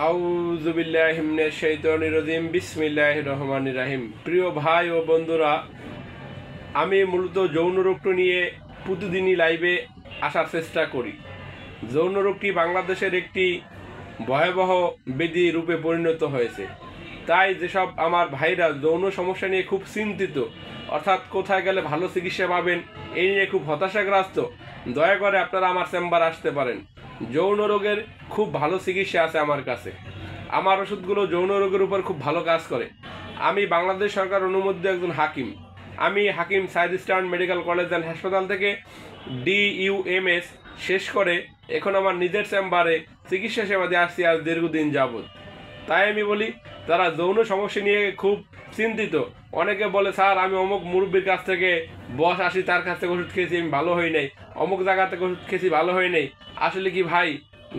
আউযু বিল্লাহি মিনাশ শাইতানির রাজিম বিসমিল্লাহির রহমানির রহিম। প্রিয় ভাই ও বন্ধুরা, আমি মূলত যৌন রোগটি নিয়ে প্রতিদিনই লাইভে আসার চেষ্টা করি। যৌন রোগটি বাংলাদেশের একটি ভয়াবহ ব্যাধি রূপে পরিণত হয়েছে। তাই যেসব আমার ভাইরা যৌন সমস্যা নিয়ে খুব চিন্তিত, অর্থাৎ কোথায় গেলে ভালো চিকিৎসা পাবেন এই নিয়ে খুব হতাশাগ্রস্ত, দয়া করে আপনারা আমার চেম্বার আসতে পারেন। যৌন রোগের খুব ভালো চিকিৎসা আছে আমার কাছে। আমার ওষুধগুলো যৌন রোগের উপর খুব ভালো কাজ করে। আমি বাংলাদেশ সরকার অনুমোদিত একজন হাকিম। আমি Hakim Said eastern medical college and হাসপাতাল থেকে DUMS শেষ করে এখন আমার নিজের চেম্বারে চিকিৎসা সেবা দিয়ে আসছি আজ দীর্ঘদিন যাবৎ। তাই আমি বলি, তারা যৌন সমস্যা নিয়ে খুব চিন্তিত। অনেকে বলে, স্যার আমি অমুক মুরব্বীর কাছ থেকে বস আসি, তার কাছ থেকে ওষুধ খেয়েছি, আমি ভালো হই নাই, অমুক জায়গা থেকে ওষুধ খেয়েছি, ভালো হয় নাই। আসলে কি ভাই,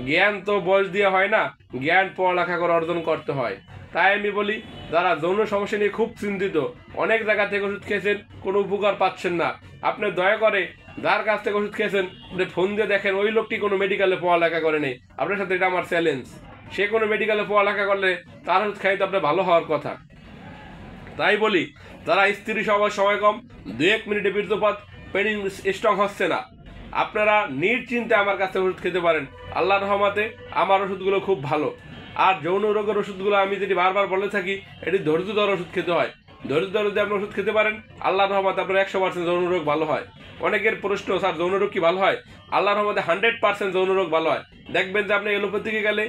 জ্ঞান তো বয়স দিয়ে হয় না, জ্ঞান পড়ালেখা করে অর্জন করতে হয়। তাই আমি বলি, যারা যৌন সমস্যা নিয়ে খুব চিন্তিত, অনেক জায়গা থেকে ওষুধ খেয়েছেন, কোনো উপকার পাচ্ছেন না, আপনি দয়া করে যার কাছ থেকে ওষুধ খেয়েছেন আপনি ফোন দিয়ে দেখেন ওই লোকটি কোনো মেডিকেলে পড়ালেখা করে নেই। আপনার সাথে এটা আমার চ্যালেঞ্জ। সে কোনো মেডিকেলে পড়ালেখা করলে তার ওষুধ খাইতে আপনার ভালো হওয়ার কথা। তাই বলি, যারা স্ত্রী সবার সময় কম, 2-1 মিনিটে বীর্যপাত, পেনিং স্ট্রং হচ্ছে না, আপনারা নিশ্চিন্তে আমার কাছে ওষুধ খেতে পারেন। আল্লাহর রহমতে আমার ওষুধগুলো খুব ভালো। আর যৌন রোগের ওষুধগুলো আমি যেটি বারবার বলে থাকি, এটি ধৈর্য ধরে ওষুধ খেতে হয়। ধৈর্য ধরে যদি আপনি ওষুধ খেতে পারেন, আল্লাহর রহমতে আপনার 100% যৌন রোগ ভালো হয়। অনেকের প্রশ্ন, স্যার যৌন রোগ কি ভালো হয়? আল্লাহর রহমতে 100% যৌন রোগ ভালো হয়। দেখবেন যে আপনি এলোপ্যাথিকে গেলে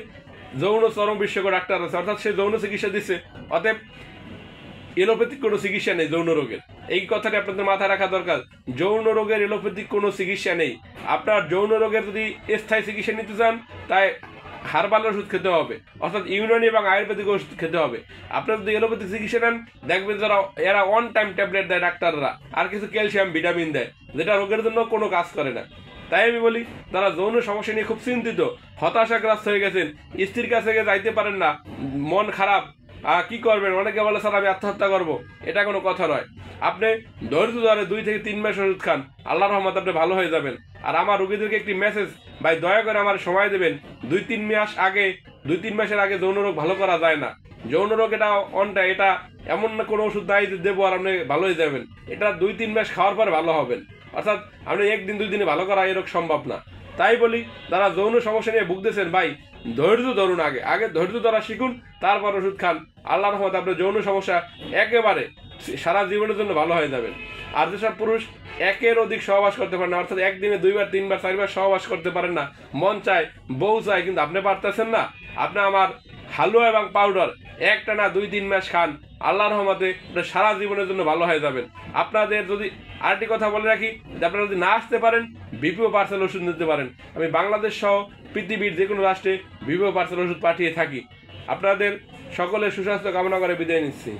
যৌন চরম বিশেষজ্ঞ ডাক্তার আছে, অর্থাৎ সে যৌন চিকিৎসা দিচ্ছে, অতএব এলোপ্যাথিক কোনো চিকিৎসা নেই যৌন রোগের। এই কথাটি আপনাদের মাথায় রাখা দরকার। যৌন রোগের এলোপ্যাথিক কোনো চিকিৎসা নেই। আপনার যৌন রোগের যদি স্থায়ী চিকিৎসা নিতে চান, তাই হার্বাল ওষুধ খেতে হবে, অর্থাৎ ইউনানি এবং আয়ুর্বেদিক ওষুধ খেতে হবে। আপনার যদি এলোপ্যাথিক চিকিৎসা নেন, দেখবেন যারা এরা ওয়ান টাইম ট্যাবলেট দেয় ডাক্তাররা, আর কিছু ক্যালসিয়াম ভিটামিন দেয়, যেটা রোগের জন্য কোনো কাজ করে না। তাই আমি বলি, তারা যৌন সমস্যা নিয়ে খুব চিন্তিত, হতাশাগ্রস্ত হয়ে গেছেন, স্ত্রীর কাছে যাইতে পারেন না, মন খারাপ, কি করবেন? অনেকে বলে, স্যার আমি আত্মহত্যা করবো। এটা কোনো কথা নয়। আপনি ধৈর্য ধরে 2 থেকে 3 মাস ওষুধ খান, আল্লাহর রহমতে আপনি ভালো হয়ে যাবেন। আর আমার রোগীদেরকে একটি মেসেজ, ভাই দয়া করে আমার সময় দেবেন। 2-3 মাসের আগে যৌন রোগ ভালো করা যায় না। যৌন রোগ এটা অনটা, এটা এমন না কোনো ওষুধ নাই যে দেবো আর আপনি ভালো হয়ে যাবেন। এটা 2-3 মাস খাওয়ার পরে ভালো হবেন, অর্থাৎ আপনি 1-2 দিনে ভালো করা এই রোগ সম্ভব না। তাই বলি, যারা যৌন সমস্যা নিয়ে ভুগতেছেন, ভাই ধৈর্য ধরুন, আগে ধৈর্য ধরা শিখুন, তারপর ওষুধ খান। আল্লাহর রহমতে আপনার যৌন সমস্যা একেবারে সারা জীবনের জন্য ভালো হয়ে যাবেন। আর যেসব পুরুষ 1-এর অধিক সহবাস করতে পারেন না, অর্থাৎ একদিনে 2বার 3বার 4বার সহবাস করতে পারেন না, মন চায়, বউ চায়, কিন্তু আপনি পারতেছেন না, আপনি আমার হালুয়া এবং পাউডার একটানা 2-3 মাস খান, আল্লাহর রহমতে সারা জীবনের জন্য ভালো হয়ে যাবেন। আপনাদের যদি আরেকটি কথা বলে রাখি, যে আপনারা যদি না আসতে পারেন, BPO পার্সেল ওষুধ নিতে পারেন। আমি বাংলাদেশ সহ পৃথিবীর যে কোনো রাষ্ট্রে BPO পার্সেল ওষুধ পাঠিয়ে থাকি। আপনাদের সকলের সুস্বাস্থ্য কামনা করে বিদায় নিচ্ছি।